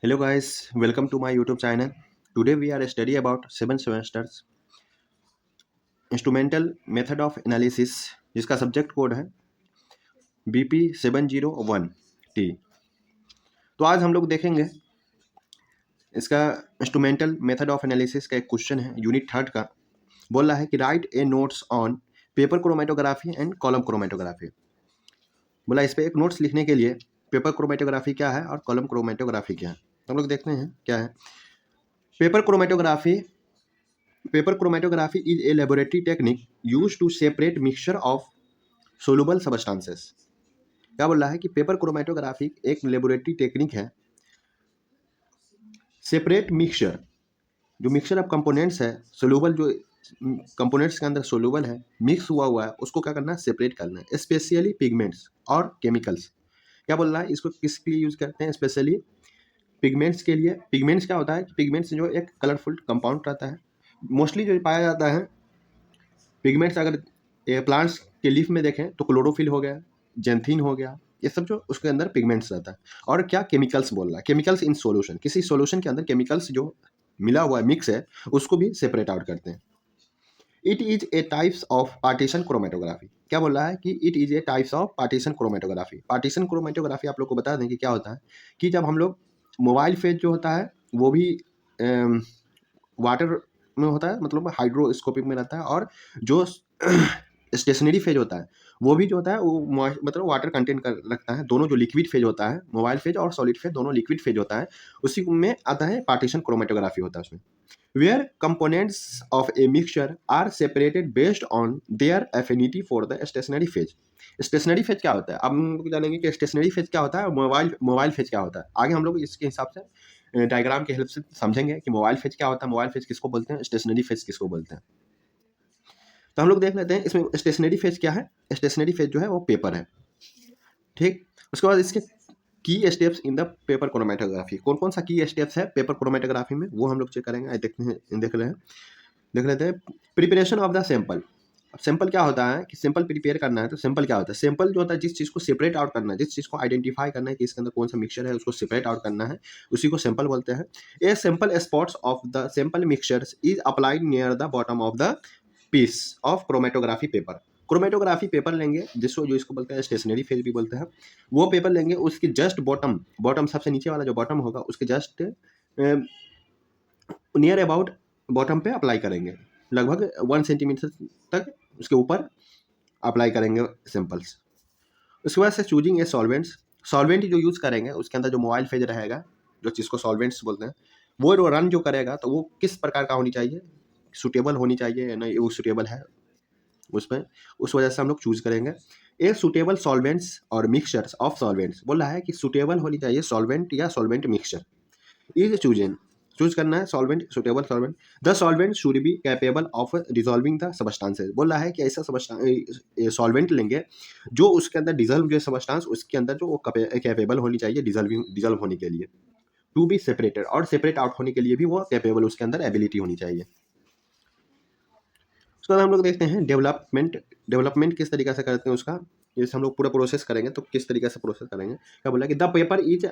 Hello guys, welcome to my YouTube channel. Today we are study about 7 semesters instrumental method of analysis जिसका subject code है BP701T। तो आज हम लोग देखेंगे इसका इंस्ट्रूमेंटल मेथड ऑफ एनालिसिस का एक क्वेश्चन है यूनिट 3 का। बोल रहा है कि right A notes on paper chromatography and column chromatography. बोला इस पे एक नोट्स लिखने के लिए पेपर क्रोमेटोग्राफी क्या है और कॉलम क्रोमेटोग्राफी क्या है। तो हम लोग देखते हैं क्या है। Paper chromatography is a laboratory technique used to separate mixture of soluble substances। क्या बोल रहा है कि पेपर क्रोमेटोग्राफी एक लेबोरेटरी टेक्निक है सेपरेट मिक्सचर, जो मिक्सचर ऑफ कंपोनेंट्स है सोलूबल, जो कंपोनेंट्स के अंदर सोलूबल है मिक्स हुआ है उसको क्या करना है, सेपरेट करना है, स्पेशली पिगमेंट्स और केमिकल्स। क्या बोल रहा है, इसको किसके लिए यूज करते हैं, स्पेशली पिगमेंट्स के लिए। पिगमेंट्स क्या होता है, पिगमेंट्स जो एक कलरफुल कंपाउंड रहता है, मोस्टली जो पाया जाता है पिगमेंट्स। अगर प्लांट्स के लीफ में देखें तो क्लोरोफिल हो गया, जेंथिन हो गया, ये सब जो उसके अंदर पिगमेंट्स रहता है। और क्या केमिकल्स बोल रहा है, केमिकल्स इन सॉल्यूशन, किसी सॉल्यूशन के अंदर केमिकल्स जो मिला हुआ है मिक्स है उसको भी सेपरेट आउट करते हैं। It is a types of partition chromatography. क्या बोल रहा है कि it is a types of partition chromatography. Partition chromatography आप लोग को बता दें कि क्या होता है कि जब हम लोग मोबाइल फेज जो होता है वो भी वाटर में होता है, मतलब हाइड्रोस्कोपिक में रहता है, और जो स्टेशनरी फेज होता है वो भी जो होता है वो मतलब वाटर कंटेंट कर रखता है। दोनों जो लिक्विड फेज होता है, मोबाइल फेज और सॉलिड फेज दोनों लिक्विड फेज होता है, उसी में आता है पार्टीशन क्रोमेटोग्राफी होता है उसमें। Where components of a mixture are separated based on their affinity for the stationary phase. Stationary phase क्या होता है, अब हम लोग जानेंगे कि स्टेशनरी फेज क्या होता है और मोबाइल फेज क्या होता है। आगे हम लोग इसके हिसाब से डायग्राम की हेल्प से समझेंगे कि मोबाइल फेज क्या होता है, मोबाइल फेज किसको बोलते हैं, स्टेशनरी फेज किसको बोलते हैं। तो हम लोग देख लेते हैं इसमें स्टेशनरी फेज क्या है। स्टेशनरी फेज जो है वो पेपर है, ठीक। उसके बाद इसके की steps in the paper chromatography, कौन कौन सा की स्टेप्स है पेपर क्रोमेटोग्राफी में वो हम लोग चेक करेंगे। आज देखते हैं, देख लेते हैं। Preparation of the sample. Sample क्या होता है कि सैंपल प्रिपेयर करना है, तो सैंपल क्या होता है, सैंपल जो होता है जिस चीज़ को सेपरेट आउट करना है, जिस चीज़ को आइडेंटिफाई करना है कि इसके अंदर कौन सा मिक्सचर है उसको सेपरेट आउट करना है, उसी को सैंपल बोलते हैं। A sample spots of the sample mixtures is applied near the bottom of the piece of chromatography paper. Chromatography paper लेंगे जिसको जो इसको बोलते हैं स्टेशनरी फेज भी बोलते हैं, वो पेपर लेंगे, उसकी जस्ट बॉटम, बॉटम सबसे नीचे वाला जो बॉटम होगा उसके जस्ट नियर अबाउट बॉटम पे अप्लाई करेंगे, लगभग 1 सेंटीमीटर तक उसके ऊपर अप्लाई करेंगे सैंपल्स। उसके बाद से चूजिंग ए सॉल्वेंट्स। सॉल्वेंट जो यूज़ करेंगे उसके अंदर जो मोबाइल फेज रहेगा, जो चीज़ को सॉल्वेंट्स बोलते हैं, वो रन जो करेगा तो वो किस प्रकार का होनी चाहिए, सूटेबल होनी चाहिए या नहीं, वो सूटेबल है उसमें, उस वजह से हम लोग चूज करेंगे। ए सुटेबल सॉल्वेंट्स और मिक्सचर्स ऑफ सॉल्वेंट्स। बोल रहा है कि सुटेबल होनी चाहिए सॉल्वेंट या सॉल्वेंट मिक्सचर, इज चूज करना है solvent, suitable solvent. The solvent should be capable of dissolving the substances. बोल रहा है कि ऐसा सॉल्वेंट लेंगे जो उसके अंदर डिजॉल्व जो सबस्टांस उसके अंदर जो वो कैपेबल होनी चाहिए डिजॉल्व होने के लिए, टू बी सेपरेटेड, और सेपरेट आउट होने के लिए भी वो कैपेबल उसके अंदर एबिलिटी होनी चाहिए। उसके बाद हम लोग देखते हैं डेवलपमेंट किस तरीके से करते हैं उसका। जैसे हम लोग पूरा प्रोसेस करेंगे तो किस तरीके से प्रोसेस करेंगे। क्या बोला कि the paper is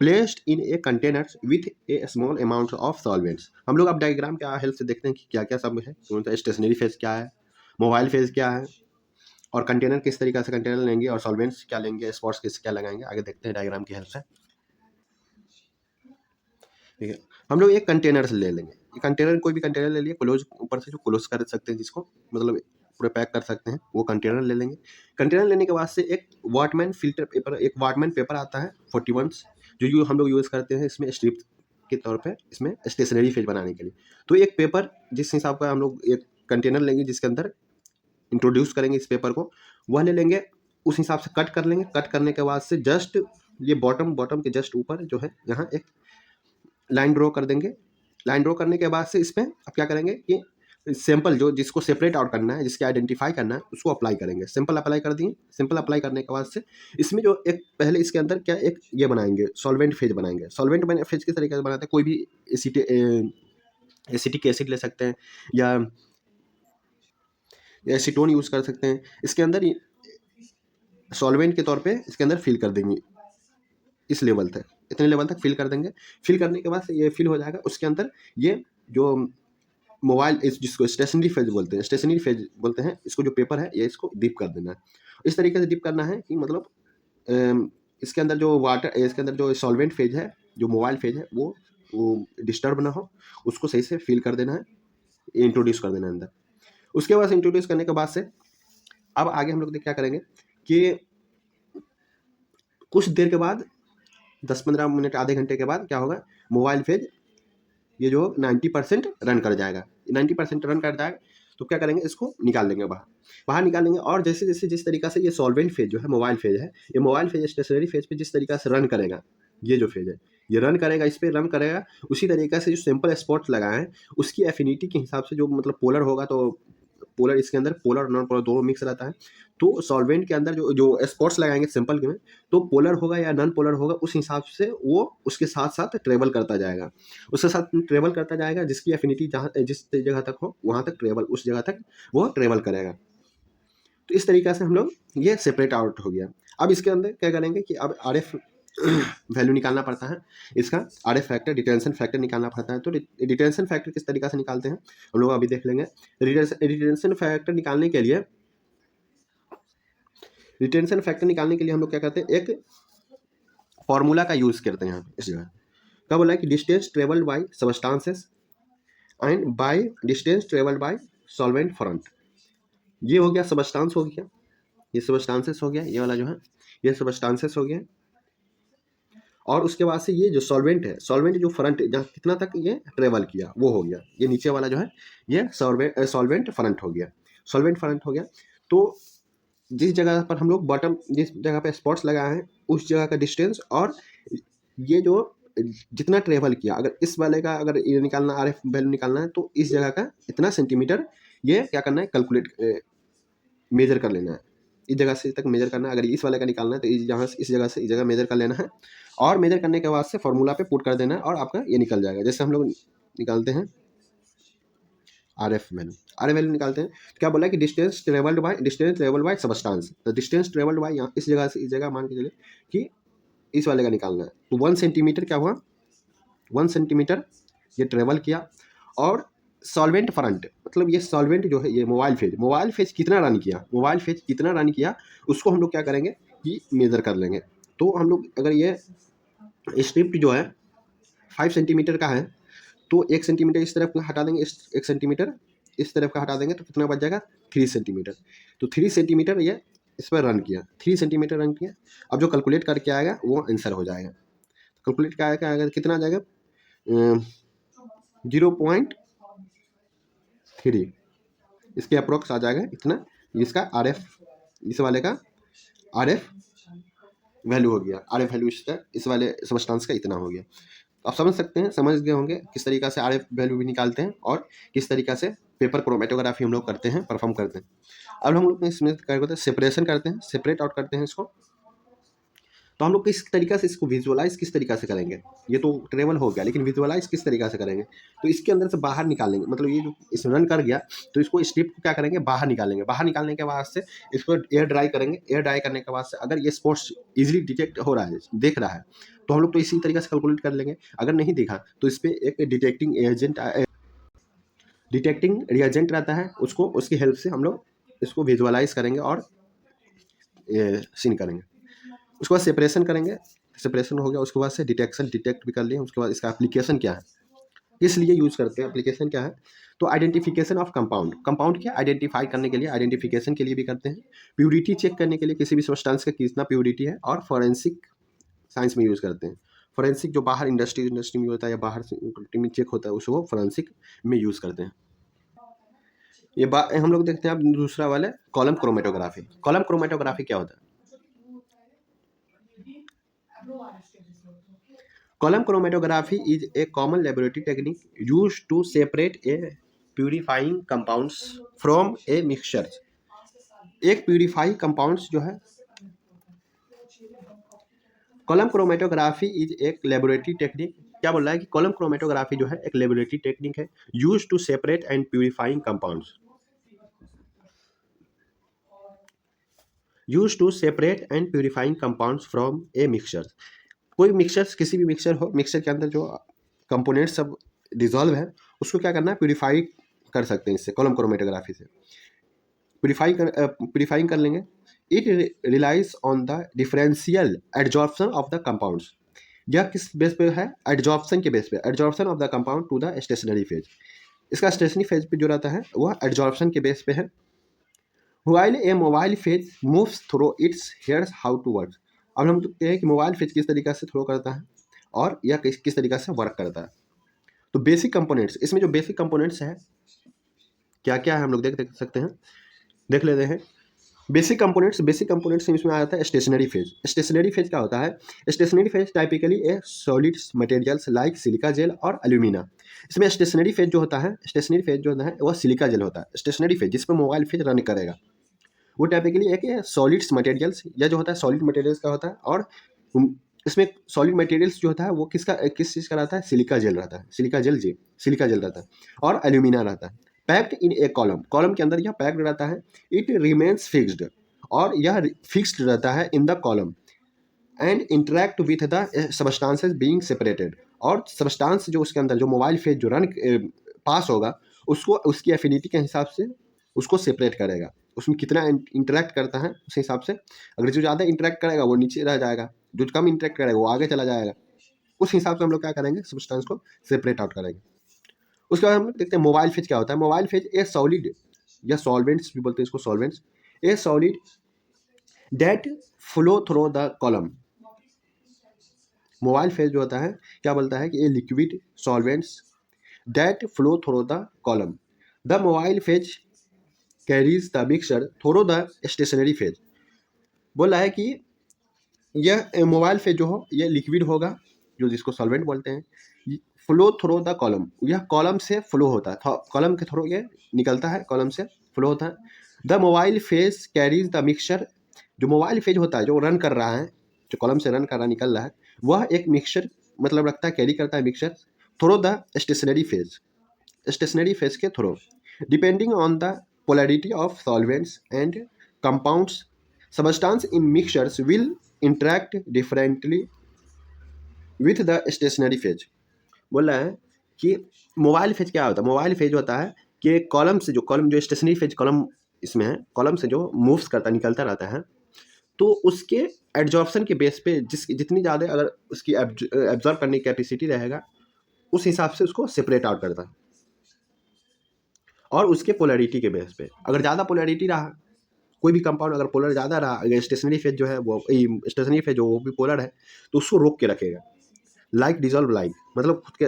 placed in A containers with A small amount of solvents. हम लोग अब डायग्राम के हेल्प से देखते हैं कि क्या क्या सब है, तो स्टेशनरी फेज क्या है, मोबाइल फेज क्या है, और कंटेनर किस तरीके से कंटेनर लेंगे, और सॉल्वेंट्स क्या लेंगे, स्पॉट्स किस क्या लगाएंगे, आगे देखते हैं डायग्राम की हेल्प से। ठीक है, हम लोग एक कंटेनर से ले लेंगे, कंटेनर कोई भी कंटेनर ले लिए, क्लोज ऊपर से जो क्लोज कर सकते हैं जिसको मतलब पूरे पैक कर सकते हैं, वो कंटेनर ले लेंगे। कंटेनर लेने के बाद से एक वाटमैन फिल्टर पेपर, एक वाटमैन पेपर आता है 41 जो हम लोग यूज़ करते हैं इसमें स्ट्रिप के तौर पे, इसमें स्टेशनरी फेज बनाने के लिए। तो एक पेपर जिस हिसाब का हम लोग एक कंटेनर लेंगे जिसके अंदर इंट्रोड्यूस करेंगे इस पेपर को, वह ले लेंगे, उस हिसाब से कट कर लेंगे। कट करने के बाद से जस्ट ये बॉटम के जस्ट ऊपर जो है यहाँ एक लाइन ड्रॉ कर देंगे। लाइन ड्रॉ करने के बाद से इसमें अब क्या करेंगे कि सैंपल जो जिसको सेपरेट आउट करना है, जिसके आइडेंटिफाई करना है, उसको अप्लाई करेंगे। सिंपल अप्लाई कर दिए। सिंपल अप्लाई करने के बाद से इसमें जो एक पहले इसके अंदर क्या एक ये बनाएंगे, सॉल्वेंट फेज बनाएंगे। सॉल्वेंट फेज किस तरीके से बनाते हैं, कोई भी एसिटिक एसिड ले सकते हैं या एसीटोन यूज़ कर सकते हैं। इसके अंदर सॉल्वेंट के तौर पे इसके अंदर फिल कर देंगे इस लेवल तक। इतने लेवल तक फिल कर देंगे। फिल करने के बाद से ये फिल हो जाएगा, उसके अंदर ये जो मोबाइल जिसको स्टेशनरी फेज बोलते हैं, स्टेशनरी फेज बोलते हैं इसको, जो पेपर है ये इसको डिप कर देना है। इस तरीके से डिप करना है कि मतलब इसके अंदर जो वाटर, इसके अंदर जो सॉल्वेंट फेज है, जो मोबाइल फेज है, वो डिस्टर्ब ना हो, उसको सही से फिल कर देना है, इंट्रोड्यूस कर देना है अंदर। उसके बाद इंट्रोड्यूस करने के बाद से अब आगे हम लोग क्या करेंगे कि कुछ देर के बाद 10-15 मिनट, आधे घंटे के बाद क्या होगा, मोबाइल फेज ये जो 90% रन कर जाएगा। 90% रन कर जाएगा तो क्या करेंगे, इसको निकाल लेंगे बाहर निकाल लेंगे। और जैसे जैसे जिस तरीका से ये सॉल्वेंट फेज जो है, मोबाइल फेज है, ये मोबाइल फेज स्टेशनरी फेज पे जिस तरीका से रन करेगा, ये जो फेज है ये रन करेगा, इस पर रन करेगा, उसी तरीके से जो सिंपल स्पॉट्स लगाए हैं उसकी एफिनिटी के हिसाब से जो मतलब पोलर होगा, तो पोलर इसके अंदर पोलर और नॉन पोलर दोनों मिक्स रहता है। तो सॉल्वेंट के अंदर जो जो स्पॉट्स लगाएंगे सिंपल के में, तो पोलर होगा या नॉन पोलर होगा, उस हिसाब से वो उसके साथ साथ ट्रेवल करता जाएगा, उसके साथ ट्रेवल करता जाएगा, जिसकी एफिनिटी जहाँ जिस जगह तक हो वहाँ तक ट्रेवल, उस जगह तक वो ट्रेवल करेगा। तो इस तरीक़े से हम लोग ये सेपरेट आउट हो गया। अब इसके अंदर क्या करेंगे कि अब आर एफ वैल्यू निकालना पड़ता है, इसका R F factor, detention factor निकालना पड़ता है। तो डिटेंशन फैक्टर किस तरीके से निकालते हैं हम लोग अभी देख लेंगे। डिटेंशन फैक्टर निकालने के लिए हम लोग क्या करते हैं, एक फॉर्मूला का यूज़ करते हैं इस जगह। क्या बोला है कि distance travelled by substances and by distance travelled by solvent front. ये हो गया सबस्टांस हो गया, ये सबस्टांसेस हो गया, ये वाला जो है ये सबस्टांसेस हो गया। और उसके बाद से ये जो सॉल्वेंट है, सॉल्वेंट जो फ्रंट जहाँ कितना तक ये ट्रेवल किया वो हो गया, ये नीचे वाला जो है ये सॉल्वेंट फ्रंट हो गया, सॉल्वेंट फ्रंट हो गया। तो जिस जगह पर हम लोग बॉटम, जिस जगह पे स्पॉट्स लगाए हैं उस जगह का डिस्टेंस, और ये जो जितना ट्रेवल किया, अगर इस वाले का अगर ये निकालना, आर एफ वैल्यू निकालना है, तो इस जगह का इतना सेंटीमीटर ये क्या करना है, कैलकुलेट मेजर कर लेना है, इस जगह से तक मेजर करना है। अगर इस वाले का निकालना है तो जहाँ से इस जगह से इस जगह मेजर कर लेना है, और मेजर करने के बाद से फॉर्मूला पे पुट कर देना है और आपका ये निकल जाएगा। जैसे हम लोग निकालते हैं आर एफ वैल्यू निकालते हैं, तो क्या बोला है कि डिस्टेंस ट्रेवल्ड बाय सबस्टांस। तो डिस्टेंस ट्रेवल्ड बाय यहाँ इस जगह से इस जगह मान के चले कि इस वाले का निकालना है, तो 1 सेंटीमीटर क्या हुआ, 1 सेंटीमीटर ये ट्रेवल किया। और सॉल्वेंट फ्रंट मतलब ये सॉल्वेंट जो है, ये मोबाइल फेज कितना रन किया उसको हम लोग क्या करेंगे कि मेज़र कर लेंगे। तो हम लोग अगर ये स्ट्रिप जो है 5 सेंटीमीटर का है, तो 1 सेंटीमीटर इस तरफ का हटा देंगे, 1 सेंटीमीटर इस तरफ का हटा देंगे, तो कितना बच जाएगा, 3 सेंटीमीटर। तो 3 सेंटीमीटर ये इस पर रन किया, 3 सेंटीमीटर रन किया। अब जो कैलकुलेट करके आएगा वो आंसर हो जाएगा। कैलकुलेट क्या आएगा, कितना आ जाएगा, 0.3 इसके अप्रोक्स आ जाएगा इतना। इसका आर एफ, इस वाले का आर एफ वैल्यू हो गया, आर एफ वैल्यू इसका इस वाले सबस्टांस का इतना हो गया। तो आप समझ सकते हैं, समझ गए होंगे किस तरीक़ा से आर एफ वैल्यू भी निकालते हैं और किस तरीक़ा से पेपर क्रोमेटोग्राफी हम लोग करते हैं, परफॉर्म करते हैं। अब हम लोग इसमें क्या करते हैं, सेपरेशन करते हैं, सेपरेट आउट करते हैं इसको। तो हम लोग किस तरीक़े से इसको विजुअलाइज किस तरीक़े से करेंगे, ये तो ट्रेवल हो गया, लेकिन विजुअलाइज किस तरीक़े से करेंगे, तो इसके अंदर से बाहर निकालेंगे। मतलब ये जो इस रन कर गया तो इसको स्ट्रिप को क्या करेंगे, बाहर निकालेंगे। बाहर निकालने के बाद से इसको एयर ड्राई करेंगे। एयर ड्राई करने के बाद से अगर ये स्पॉट्स इजीली डिटेक्ट हो रहा है, देख रहा है, तो हम लोग तो इसी तरीके से कैलकुलेट कर लेंगे। अगर नहीं दिखा तो इस पर एक डिटेक्टिंग रिएजेंट रहता है, उसको उसकी हेल्प से हम लोग इसको विजुअलाइज करेंगे और सीन करेंगे। उसके बाद सेपरेशन करेंगे, सेपरेशन हो गया, उसके बाद से डिटेक्ट भी कर लिए। उसके बाद इसका एप्लीकेशन क्या है, किस लिए यूज़ करते हैं, एप्लीकेशन क्या है, तो आइडेंटिफिकेशन ऑफ कंपाउंड क्या आइडेंटिफाई करने के लिए, आइडेंटिफिकेशन के लिए भी करते हैं। प्योरिटी चेक करने के लिए किसी भी सब्सटेंस का कितना प्योरिटी है, और फॉरेंसिक साइंस में यूज़ करते हैं। फॉरेंसिक जो बाहर इंडस्ट्री में होता है या बाहर से में चेक होता है, उसको फॉरेंसिक में यूज़ करते हैं। ये हम लोग देखते हैं अब दूसरा वाला कॉलम क्रोमेटोग्राफी। कॉलम क्रोमेटोग्राफी क्या होता है, column chromatography is a common laboratory technique used to separate a purifying compounds from a mixture। एक प्यूरिफाई कंपाउंड्स जो है, कॉलम क्रोमेटोग्राफी इज एक लेबोरेटरी टेक्निक। क्या बोल रहा है कि कॉलम क्रोमेटोग्राफी जो है एक लेबोरेटरी टेक्निक है, use to separate and purifying compounds, use to separate and purifying compounds from a mixture. कोई मिक्सचर, किसी भी मिक्सचर हो, मिक्सचर के अंदर जो कंपोनेंट्स सब डिजॉल्व है उसको क्या करना है, प्यूरिफाई कर सकते हैं इससे, कॉलम क्रोमेटोग्राफी से प्यूरिफाइंग कर लेंगे। It relies on the differential adsorption of the compounds. यह किस बेस पे है, एडजॉर्प्शन के बेस पे, adsorption of the compound to the stationary phase. इसका स्टेशनरी फेज पे जो रहता है वह एडजॉर्प्शन के बेस पे है। While a mobile phase moves through its, here's how to work. अब हम देखते हैं कि मोबाइल फेज किस तरीके से थ्रो करता है और यह किस तरीके से वर्क करता है। तो बेसिक कंपोनेंट्स, इसमें जो बेसिक कंपोनेंट्स है क्या क्या है हम लोग देख सकते हैं, देख लेते हैं। बेसिक कंपोनेंट्स इसमें आ जाता है स्टेशनरी फेज। स्टेशनरी फेज क्या होता है, स्टेशनरी फेज टाइपिकली ए solid materials like silica gel और एल्यूमिना। इसमें स्टेशनरी फेज जो होता है, स्टेशनरी फेज जो है वह सिलिका जेल होता है। स्टेशनरी फेज जिस पर मोबाइल फेज रन करेगा वो टाइपिकली एक सॉलिड्स मटेरियल्स, या जो होता है सॉलिड मटेरियल्स का होता है, और इसमें सॉलिड मटेरियल्स जो होता है वो किस चीज़ का रहता है, सिलिका जेल रहता है, सिलिका जेल रहता है और एल्यूमिना रहता है। Packed in A column, column के अंदर यह पैक्ड रहता है। इट रिमेन्स फिक्स्ड, और यह फिक्स्ड रहता है in the column and interact with the substances being separated. और सबस्टांस जो उसके अंदर जो मोबाइल फेज जो रन पास होगा उसको उसकी एफिनिटी के हिसाब से उसको सेपरेट करेगा, उसमें कितना इंटरेक्ट करता है उस हिसाब से। अगर जो ज़्यादा इंटरेक्ट करेगा वो नीचे रह जाएगा, जो कम इंटरेक्ट करेगा वो आगे चला जाएगा। उस हिसाब से हम लोग क्या करेंगे, सब्सटेंस को सेपरेट आउट करेंगे। उसके बाद हम लोग देखते हैं मोबाइल फेज क्या होता है। मोबाइल फेज ए सॉलिड, या सॉल्वेंट्स भी बोलते हैं इसको, solvents, A solid that flow through the column. Mobile phase जो होता है क्या बोलता है कि a liquid solvents that flow through the column. The mobile phase carries the mixture through the stationary phase. बोला है कि यह मोबाइल फेज जो हो ये लिक्विड होगा, जो जिसको सॉल्वेंट बोलते हैं, फ्लो थ्रू द कॉलम, यह कॉलम से फ्लो होता है, कॉलम के थ्रू ये निकलता है, कॉलम से फ्लो होता है। The mobile phase carries the mixture, जो मोबाइल फेज होता है जो रन कर रहा है, जो कॉलम से रन कर रहा निकल रहा है, वह एक मिक्सचर मतलब रखता है, कैरी करता है mixture through the stationary phase, stationary phase के through. Depending on the polarity of solvents and compounds, substance in mixtures will interact differently with the stationary phase। बोल रहा है कि मोबाइल फेज क्या होता है, मोबाइल फेज होता है कि कॉलम से जो स्टेशनरी फेज कॉलम इसमें है, कॉलम से जो मूव्स करता निकलता रहता है, तो उसके एड्जॉर्प्शन के बेस पे जितनी ज़्यादा अगर उसकी एब्जॉर्ब करने की कैपेसिटी रहेगा उस हिसाब से उसको सेपरेट आउट करता है। और उसके पोलैरिटी के बेस पे, अगर ज़्यादा पोलैरिटी रहा, कोई भी कंपाउंड अगर पोलर ज़्यादा रहा, अगर स्टेशनरी फेज जो है वो स्टेशनरी फेज जो वो भी पोलर है तो उसको रोक के रखेगा, लाइक डिजॉल्व लाइक, मतलब खुद के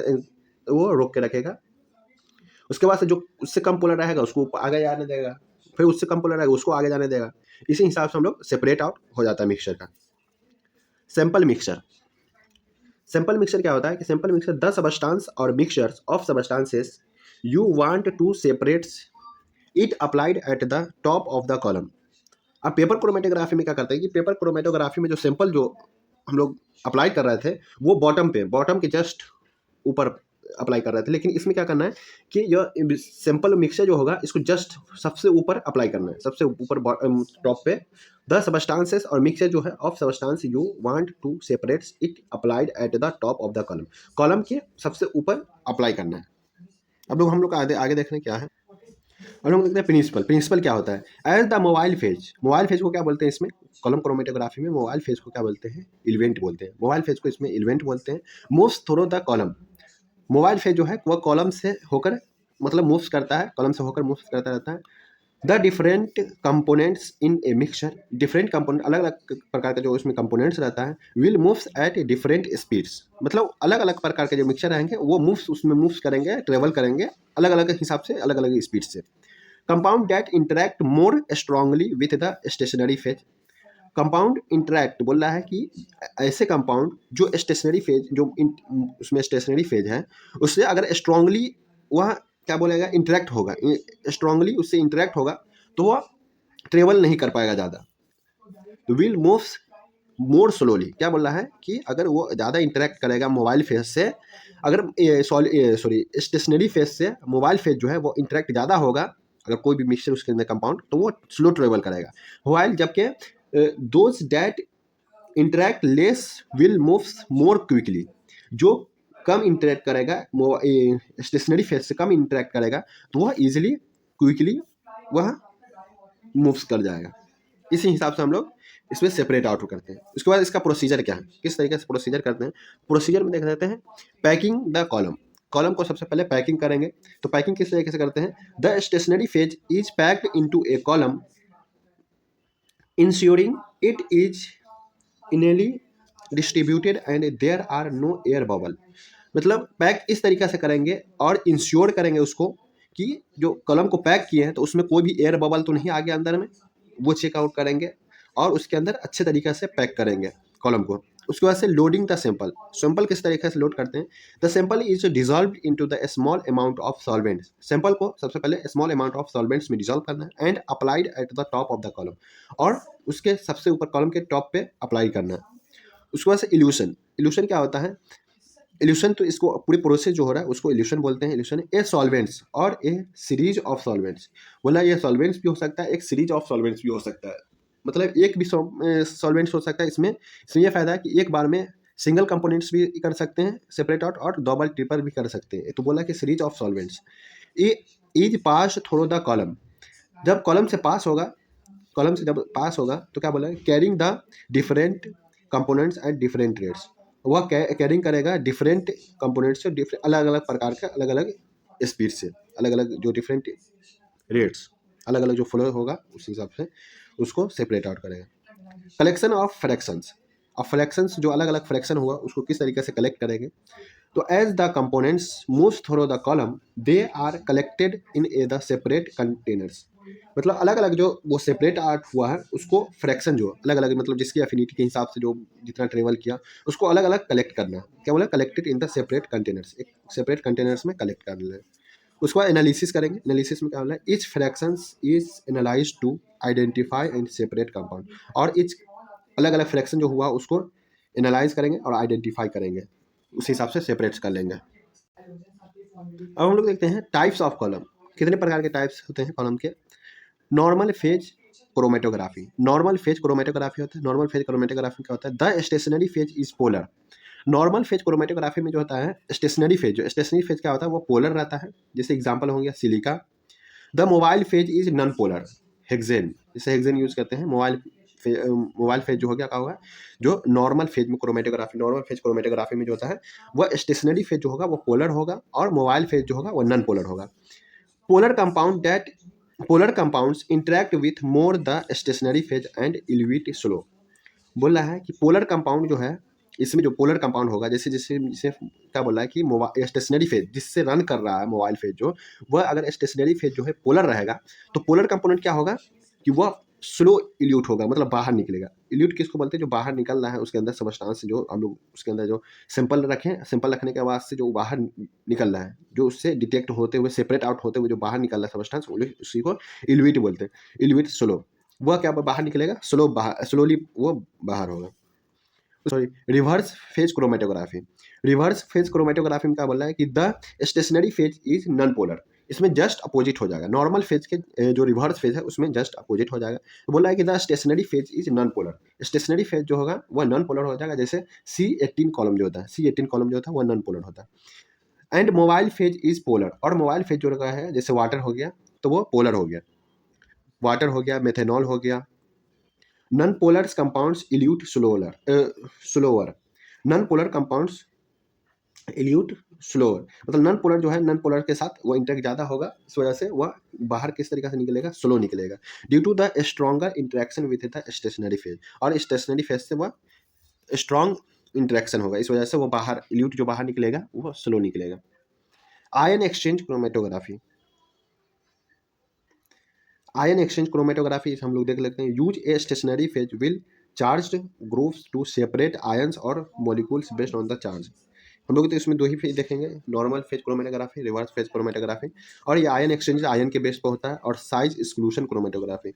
वो रोक के रखेगा। उसके बाद से जो उससे कम पोलर रहेगा उसको आगे जाने देगा, फिर उससे कम पोलर रहेगा उसको आगे जाने देगा। इसी हिसाब से हम लोग सेपरेट आउट हो जाता है मिक्सचर का। सैंपल मिक्सचर, सैंपल मिक्सचर क्या होता है कि सैंपल मिक्सचर द सबस्टांस और mixtures of substances you want to separate it applied at the top of the column. अब पेपर क्रोमेटोग्राफी में क्या करते हैं कि पेपर क्रोमेटोग्राफी में जो सैंपल जो हम लोग अप्लाई कर रहे थे वो बॉटम के जस्ट ऊपर अप्लाई कर रहे थे, लेकिन इसमें क्या करना है कि यह सैंपल मिक्सचर जो होगा इसको जस्ट सबसे ऊपर अप्लाई करना है, सबसे ऊपर टॉप पे। द सबस्टांसेस और मिक्सचर जो है of substance you want to separate it applied at the top of the column, column के सबसे ऊपर अप्लाई करना है। अब हम लोग आगे देख रहे हैं क्या है। और लोग देखते हैं प्रिंसिपल क्या होता है। एज द मोबाइल फेज को क्या बोलते हैं इसमें, कॉलम क्रोमेटोग्राफी में मोबाइल फेज को क्या बोलते हैं, इवेंट बोलते हैं। मोबाइल फेज को इसमें इवेंट बोलते हैं। Moves through the column, mobile phase जो है वह कॉलम से होकर मतलब मूव्स करता है, कॉलम से होकर मूव्स करता रहता है। The different components in a mixture, different component अलग अलग प्रकार का जो इसमें कंपोनेंट्स रहता है, will moves at different speeds, मतलब अलग अलग प्रकार के जो मिक्सचर रहेंगे वो उसमें मूव्स करेंगे, ट्रेवल करेंगे अलग अलग हिसाब से, अलग अलग स्पीड से। Compound that interact more strongly with the stationary phase, compound interact बोल रहा है कि ऐसे कंपाउंड जो स्टेशनरी फेज जो उसमें स्टेशनरी फेज है उससे अगर स्ट्रांगली वह क्या बोलेगा इंटरेक्ट होगा, स्ट्रांगली उससे इंटरेक्ट होगा तो वह ट्रेवल नहीं कर पाएगा ज़्यादा। तो विल मूव्स मोर स्लोली, क्या बोल रहा है कि अगर वो ज़्यादा इंटरेक्ट करेगा मोबाइल फेज से, अगर स्टेशनरी फेज से मोबाइल फेज जो है वो इंटरेक्ट ज़्यादा होगा, अगर कोई भी मिक्सचर उसके अंदर कंपाउंड, तो वो स्लो ट्रेवल करेगा। वाइल जबकि those that interact less will moves more quickly. जो कम इंटरेक्ट करेगा, स्टेशनरी फेज से कम इंटरेक्ट करेगा, तो वह इजिली क्विकली वह मूव्स कर जाएगा। इसी हिसाब से हम लोग इसमें सेपरेट आउट करते हैं। उसके बाद इसका प्रोसीजर क्या है, किस तरीके से प्रोसीजर करते हैं। प्रोसीजर में देख लेते हैं। पैकिंग द कॉलम, कॉलम को सबसे पहले पैकिंग करेंगे। तो पैकिंग किस तरीके से करते हैं। The stationary phase is packed into a column ensuring it is evenly distributed and there are no air bubble. मतलब पैक इस तरीके से करेंगे और इंश्योर करेंगे उसको कि जो कॉलम को पैक किए हैं तो उसमें कोई भी एयर बबल तो नहीं आ गया अंदर में, वो चेकआउट करेंगे और उसके अंदर अच्छे तरीके से पैक करेंगे कॉलम को। उसके बाद से लोडिंग द सैंपल, सैंपल किस तरीके से लोड करते हैं। The sample is dissolve into the small amount of solvents, sample को सबसे पहले स्मॉल अमाउंट ऑफ सॉल्वेंट्स में डिजॉल्व करना है and applied at the top of the column, और उसके सबसे ऊपर कॉलम के टॉप पे अप्लाई करना है। उसके बाद से इल्यूशन, इल्यूशन क्या होता है। इल्यूशन तो इसको पूरे प्रोसेस जो हो रहा है उसको इल्यूशन बोलते हैं। इल्यूशन ए सॉल्वेंट्स और ए सीरीज ऑफ सॉल्वेंट्स, बोला ये सॉल्वेंट्स भी हो सकता है, एक सीरीज ऑफ सॉल्वेंट्स भी हो सकता है। मतलब एक भी सॉल्वेंट्स हो सकता है। इसमें इसमें यह फायदा है कि एक बार में सिंगल कंपोनेंट्स भी कर सकते हैं सेपरेट आउट और डबल ट्रिपल भी कर सकते हैं। तो बोला कि series of solvents A is pass through the column, जब कॉलम से पास होगा, कॉलम से जब पास होगा तो क्या बोला है, carrying the different components at different rates, वह कैरिंग करेगा डिफरेंट कंपोनेंट्स से अलग अलग प्रकार के अलग अलग स्पीड से, अलग अलग जो डिफरेंट रेट्स, अलग अलग जो फ्लो होगा उस हिसाब से उसको सेपरेट आउट करेगा। कलेक्शन ऑफ फ्रैक्शंस, अब फ्रैक्शंस जो अलग अलग फ्रैक्शन हुआ उसको किस तरीके से कलेक्ट करेंगे। तो as the components moves through the column they are collected in a the separate containers, मतलब अलग अलग जो वो सेपरेट आर्ट हुआ है उसको फ्रैक्शन जो अलग अलग मतलब जिसकी एफिनिटी के हिसाब से जो जितना ट्रेवल किया उसको अलग अलग कलेक्ट करना है। क्या बोला, collected in the separate containers, एक सेपरेट कंटेनर्स में कलेक्ट कर लेना है। उसके बाद एनालिसिस करेंगे। एनालिसिस में क्या बोला है, each fractions is analyse to identify and separate compound, और ईच अलग अलग फ्रैक्शन जो हुआ उसको एनालाइज करेंगे और आइडेंटिफाई करेंगे, उस हिसाब से सेपरेट कर लेंगे। अब हम लोग देखते हैं टाइप्स ऑफ कॉलम, कितने प्रकार के टाइप्स होते हैं कॉलम के। Normal phase chromatography, normal phase chromatography होता है। नॉर्मल फेज क्रोमेटोग्राफी क्या होता है, the stationary phase is polar. Normal phase chromatography में जो होता है स्टेशनरी फेज, जो स्टेशनरी फेज क्या होता है वो पोलर रहता है। जैसे एग्जांपल हो गया silica. The mobile phase is non polar, hexane, जैसे हेक्सेन यूज करते हैं। मोबाइल फेज जो हो गया क्या होगा, जो नॉर्मल फेज में क्रोमेटोग्राफी, नॉर्मल फेज क्रोमेटोग्राफी में जो होता है वह स्टेशनरी फेज जो होगा वो पोलर होगा और मोबाइल फेज जो होगा वो नॉन पोलर होगा। Polar compound that polar compounds interact with more the stationary phase and elute slow. बोल रहा है कि पोलर कंपाउंड जो है इसमें जो पोलर कंपाउंड होगा, जैसे जैसे जिसे क्या बोल रहा है कि मोबाइल स्टेशनरी फेज जिससे रन कर रहा है मोबाइल फेज जो, वह अगर स्टेशनरी फेज जो है पोलर रहेगा तो पोलर कंपोनेंट क्या होगा कि वह स्लो इल्यूट होगा, मतलब बाहर निकलेगा। इल्यूट किसको बोलते हैं, जो बाहर निकल रहा है उसके अंदर सबस्टांस से, जो हम लोग उसके अंदर जो सिंपल रखें, सिंपल रखने के बाद से जो बाहर निकल रहा है, जो उससे डिटेक्ट होते हुए सेपरेट आउट होते हुए जो बाहर निकल रहा है सबस्टांस, उसी को इल्यूट बोलते हैं। इल्यूट स्लो, वह क्या बाहर निकलेगा, स्लो बाहर, स्लोली वो बाहर होगा। Sorry, reverse phase chromatography. Reverse phase chromatography में क्या बोल रहा है कि the stationary phase is non polar, इसमें जस्ट अपोजिट हो जाएगा। नॉर्मल फेज के जो रिवर्स फेज है उसमें जस्ट अपोजिट हो जाएगा। तो बोल रहा है कि the stationary phase is non polar, stationary phase जो होगा वह नॉन पोलर हो जाएगा। जैसे C18 कॉलम जो होता है, C18 कॉलम जो होता है वह नॉन पोलर होता है। And mobile phase is polar, और मोबाइल फेज जो रखा है जैसे वाटर हो गया तो वो पोलर हो गया, वाटर हो गया, मेथेनॉल हो गया। Non polar compounds elute slower, non polar compounds elute slower, मतलब नॉन पोलर जो है नॉन पोलर के साथ वो इंटरेक्ट ज़्यादा होगा, इस वजह से वह बाहर किस तरीके से निकलेगा, स्लो निकलेगा, due to the stronger interaction with the stationary phase, और स्टेशनरी फेज से वह स्ट्रॉन्ग इंटरेक्शन होगा, इस वजह से वो बाहर इल्यूट जो बाहर निकलेगा वो स्लो निकलेगा। Ion exchange chromatography, ion exchange chromatography हम लोग देख लेते हैं। Use a stationary phase will charged groups to separate ions और molecules based on the charge. हम लोग तो इसमें दो ही फेज देखेंगे, normal phase chromatography, reverse phase chromatography, और ये आयन एक्सचेंज आयन के बेस पर होता है। और साइज एक्सक्लूशन क्रोमेटोग्राफी,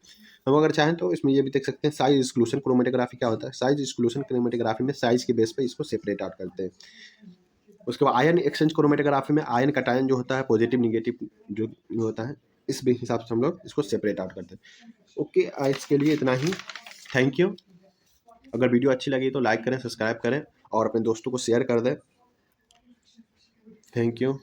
हम अगर चाहें तो इसमें ये भी देख सकते हैं। साइज एक्सक्लूशन क्रोमेटोग्राफी क्या होता है, साइज एक्सक्लूशन क्रोमेटोग्राफी में साइज के बेस पर इसको सेपरेट आउट करते हैं। उसके बाद आयन एक्सचेंज क्रोमेटोग्राफी में आयन कटायन जो होता है पॉजिटिव निगेटिव जो होता है, इस हिसाब से हम लोग इसको सेपरेट आउट करते हैं। ओके, आज के लिए इतना ही। Thank you. अगर वीडियो अच्छी लगी तो लाइक करें, सब्सक्राइब करें और अपने दोस्तों को शेयर कर दें। Thank you.